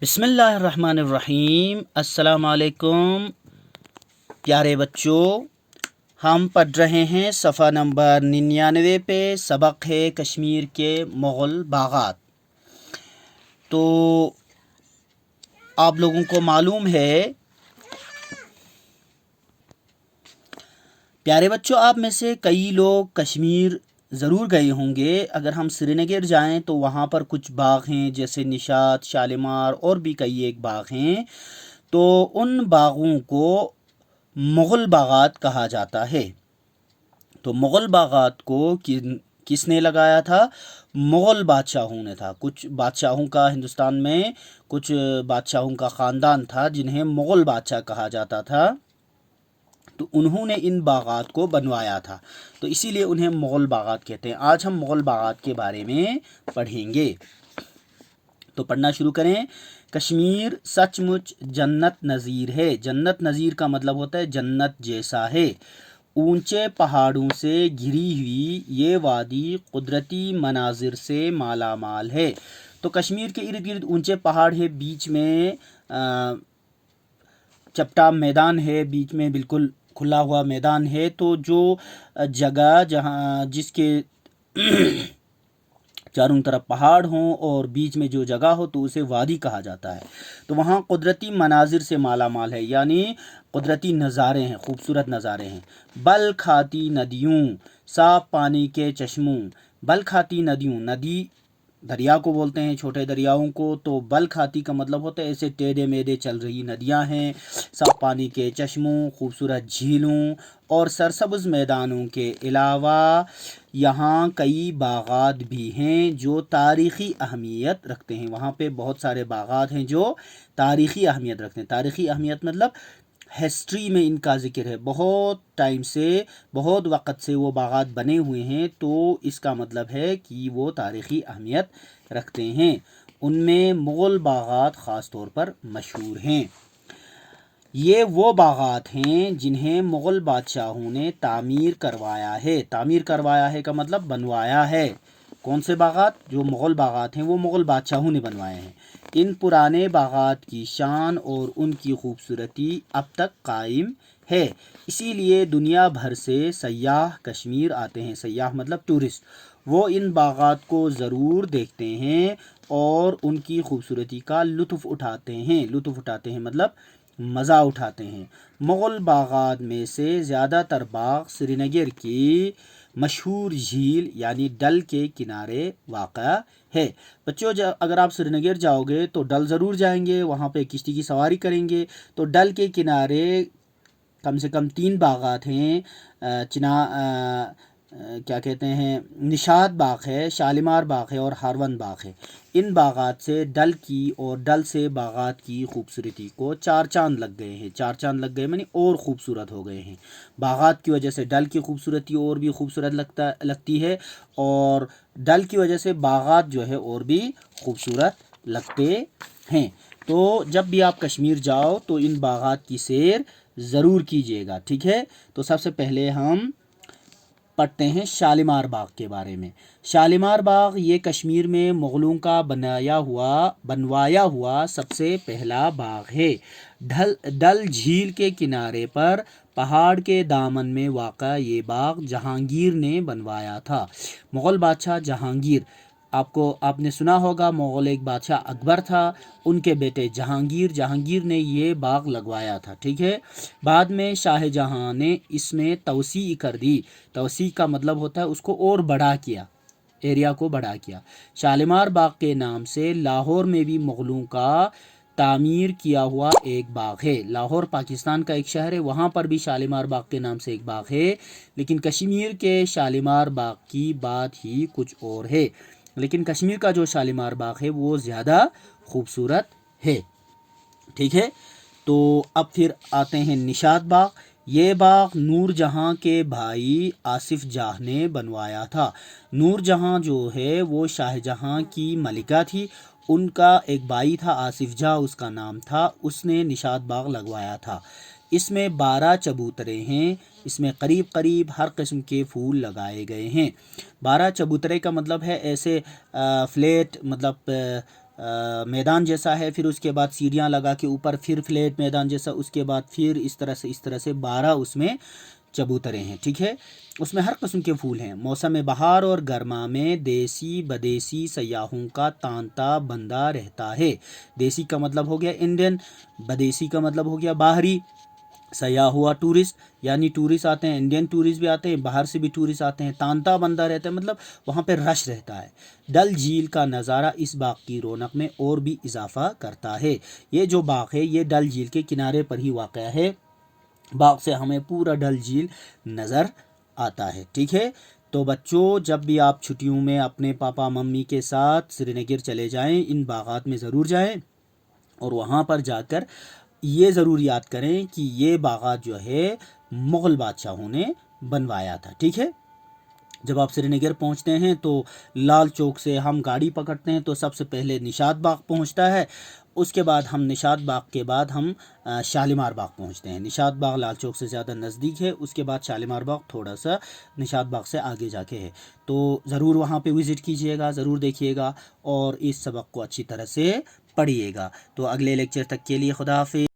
بسم اللہ الرحمن الرحیم۔ السلام علیکم پیارے بچوں، ہم پڑھ رہے ہیں صفحہ نمبر 99 پہ، سبق ہے کشمیر کے مغل باغات۔ تو آپ لوگوں کو معلوم ہے پیارے بچوں، آپ میں سے کئی لوگ کشمیر ضرور گئے ہوں گے۔ اگر ہم سری نگر جائیں تو وہاں پر کچھ باغ ہیں جیسے نشاط، شالیمار اور بھی کئی ایک باغ ہیں۔ تو ان باغوں کو مغل باغات کہا جاتا ہے۔ تو مغل باغات کو کس نے لگایا تھا؟ مغل بادشاہوں نے تھا۔ کچھ بادشاہوں کا ہندوستان میں کچھ بادشاہوں کا خاندان تھا جنہیں مغل بادشاہ کہا جاتا تھا، تو انہوں نے ان باغات کو بنوایا تھا، تو اسی لیے انہیں مغل باغات کہتے ہیں۔ آج ہم مغل باغات کے بارے میں پڑھیں گے، تو پڑھنا شروع کریں۔ کشمیر سچ مچ جنت نظیر ہے۔ جنت نظیر کا مطلب ہوتا ہے جنت جیسا ہے۔ اونچے پہاڑوں سے گھری ہوئی یہ وادی قدرتی مناظر سے مالا مال ہے۔ تو کشمیر کے ارد گرد اونچے پہاڑ ہے، بیچ میں چپٹا میدان ہے، بیچ میں بالکل کھلا ہوا میدان ہے۔ تو جو جگہ جس کے چاروں طرف پہاڑ ہوں اور بیچ میں جو جگہ ہو تو اسے وادی کہا جاتا ہے۔ تو وہاں قدرتی مناظر سے مالا مال ہے، یعنی قدرتی نظارے ہیں، خوبصورت نظارے ہیں۔ بل کھاتی ندیوں، صاف پانی کے چشموں۔ بل کھاتی ندیوں، ندی دریا کو بولتے ہیں، چھوٹے دریاؤں کو۔ تو بل کھاتی کا مطلب ہوتا ہے ایسے ٹیڑھے میڑھے چل رہی ندیاں ہیں، صاف پانی کے چشموں، خوبصورت جھیلوں اور سرسبز میدانوں کے علاوہ یہاں کئی باغات بھی ہیں جو تاریخی اہمیت رکھتے ہیں۔ وہاں پہ بہت سارے باغات ہیں جو تاریخی اہمیت رکھتے ہیں۔ تاریخی اہمیت مطلب ہسٹری میں ان کا ذکر ہے، بہت ٹائم سے، بہت وقت سے وہ باغات بنے ہوئے ہیں، تو اس کا مطلب ہے کہ وہ تاریخی اہمیت رکھتے ہیں۔ ان میں مغل باغات خاص طور پر مشہور ہیں۔ یہ وہ باغات ہیں جنہیں مغل بادشاہوں نے تعمیر کروایا ہے۔ تعمیر کروایا ہے کا مطلب بنوایا ہے۔ کون سے باغات؟ جو مغل باغات ہیں وہ مغل بادشاہوں نے بنوائے ہیں۔ ان پرانے باغات کی شان اور ان کی خوبصورتی اب تک قائم ہے، اسی لیے دنیا بھر سے سیاح کشمیر آتے ہیں۔ سیاح مطلب ٹورسٹ، وہ ان باغات کو ضرور دیکھتے ہیں اور ان کی خوبصورتی کا لطف اٹھاتے ہیں۔ لطف اٹھاتے ہیں مطلب مزہ اٹھاتے ہیں۔ مغل باغات میں سے زیادہ تر باغ سری نگر کی مشہور جھیل یعنی ڈل کے کنارے واقع ہے۔ بچوں، اگر آپ سری نگر جاؤ گے تو ڈل ضرور جائیں گے، وہاں پہ کشتی کی سواری کریں گے۔ تو ڈل کے کنارے کم سے کم 3 باغات ہیں، کیا کہتے ہیں، نشاط باغ ہے، شالیمار باغ ہے اور ہارون باغ ہے۔ ان باغات سے ڈل کی اور ڈل سے باغات کی خوبصورتی کو 4 چاند لگ گئے ہیں۔ 4 چاند لگ گئے یعنی اور خوبصورت ہو گئے ہیں۔ باغات کی وجہ سے ڈل کی خوبصورتی اور بھی خوبصورت لگتی ہے، اور ڈل کی وجہ سے باغات جو ہے اور بھی خوبصورت لگتے ہیں۔ تو جب بھی آپ کشمیر جاؤ تو ان باغات کی سیر ضرور کیجیے گا، ٹھیک ہے؟ تو سب سے پہلے ہم پڑھتے ہیں شالیمار باغ کے بارے میں۔ شالیمار باغ یہ کشمیر میں مغلوں کا بنوایا ہوا سب سے پہلا باغ ہے۔ ڈل جھیل کے کنارے پر پہاڑ کے دامن میں واقع یہ باغ جہانگیر نے بنوایا تھا۔ مغل بادشاہ جہانگیر، آپ نے سنا ہوگا مغل ایک بادشاہ اکبر تھا، ان کے بیٹے جہانگیر نے یہ باغ لگوایا تھا، ٹھیک ہے؟ بعد میں شاہ جہاں نے اس میں توسیع کر دی۔ توسیع کا مطلب ہوتا ہے اس کو اور بڑا کیا، ایریا کو بڑا کیا۔ شالیمار باغ کے نام سے لاہور میں بھی مغلوں کا تعمیر کیا ہوا ایک باغ ہے۔ لاہور پاکستان کا ایک شہر ہے، وہاں پر بھی شالیمار باغ کے نام سے ایک باغ ہے، لیکن کشمیر کے شالیمار باغ کی بات ہی کچھ اور ہے۔ لیکن کشمیر کا جو شالیمار باغ ہے وہ زیادہ خوبصورت ہے، ٹھیک ہے؟ تو اب پھر آتے ہیں نشاط باغ۔ یہ باغ نور جہاں کے بھائی آصف جاہ نے بنوایا تھا۔ نور جہاں جو ہے وہ شاہ جہاں کی ملکہ تھی، ان کا ایک بھائی تھا آصف جاہ، اس کا نام تھا، اس نے نشاط باغ لگوایا تھا۔ اس میں 12 چبوترے ہیں، اس میں قریب ہر قسم کے پھول لگائے گئے ہیں۔ 12 چبوترے کا مطلب ہے ایسے فلیٹ، مطلب میدان جیسا ہے، پھر اس کے بعد سیڑھیاں لگا کے اوپر پھر فلیٹ میدان جیسا، اس کے بعد پھر اس طرح سے 12 اس میں چبوترے ہیں، ٹھیک ہے۔ اس میں ہر قسم کے پھول ہیں۔ موسم بہار اور گرما میں دیسی بدیسی سیاحوں کا تانتا بندہ رہتا ہے۔ دیسی کا مطلب ہو گیا انڈین، بدیسی کا مطلب ہو گیا باہری، سیاح ہوا ٹورسٹ، یعنی ٹورسٹ آتے ہیں، انڈین ٹورسٹ بھی آتے ہیں، باہر سے بھی ٹورسٹ آتے ہیں۔ تانتا بندہ رہتا ہے مطلب وہاں پہ رش رہتا ہے۔ ڈل جھیل کا نظارہ اس باغ کی رونق میں اور بھی اضافہ کرتا ہے۔ یہ جو باغ ہے یہ ڈل جھیل کے کنارے پر ہی واقع ہے۔ باغ سے ہمیں پورا ڈل جھیل نظر آتا ہے، ٹھیک ہے۔ تو بچوں جب بھی آپ چھٹیوں میں اپنے پاپا ممی کے ساتھ سری نگر چلے جائیں، ان باغات میں ضرور جائیں اور وہاں پر جا کر یہ ضرور یاد کریں کہ یہ باغات جو ہے مغل بادشاہوں نے بنوایا تھا، ٹھیک ہے۔ جب آپ سری نگر پہنچتے ہیں تو لال چوک سے ہم گاڑی پکڑتے ہیں تو سب سے پہلے نشاد باغ پہنچتا ہے، اس کے بعد ہم نشاد باغ کے بعد ہم شالیمار باغ پہنچتے ہیں۔ نشاد باغ لال چوک سے زیادہ نزدیک ہے، اس کے بعد شالیمار باغ تھوڑا سا نشاد باغ سے آگے جا کے ہے۔ تو ضرور وہاں پہ وزٹ کیجئے گا، ضرور دیکھیے گا اور اس سبق کو اچھی طرح سے پڑھیے گا۔ تو اگلے لیکچر تک کے لیے خدا حافظ۔